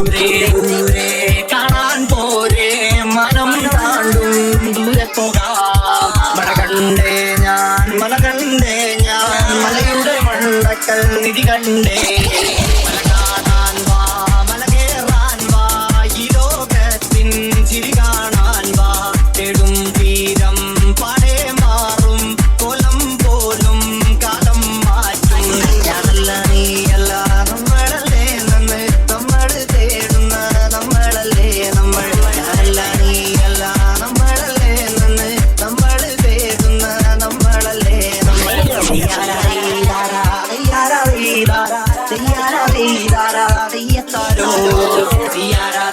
ദൂരെ ദൂരെ കാണാൻ പോരെ മനം താണ്ടും ദൂരെ പോകാം. മഴ കണ്ടേ ഞാൻ മല കണ്ടേ ഞാൻ മലയുടെ മണ്ടക്കൽ നിധി കണ്ടേ. മല കാണാൻ വാ മല കേറാൻ വാ ഈ ലോകത്തിൻ ചിരി കാണാൻ വാ. തേടും തീരം പാടേ മാറും കോലം പോലും കാലം മാറ്റും. ഞാനല്ല നീയല്ല നമ്മളല്ലേ നന്ന് നമ്മൾ തേടുന്ന നമ്മളല്ലേ നമ്മൾ. ഞാനല്ല നീയല്ല നമ്മളല്ലേ നന്ന് നമ്മൾ തേടുന്ന നമ്മളല്ലേ നമ്മൾ. തെയ്യാറാ തെയ്യാറാ തെയ്യാറാ തെയ്യാറാ തെയ്യാറാ തെയ്യത്താരോ തെയ്യാറാ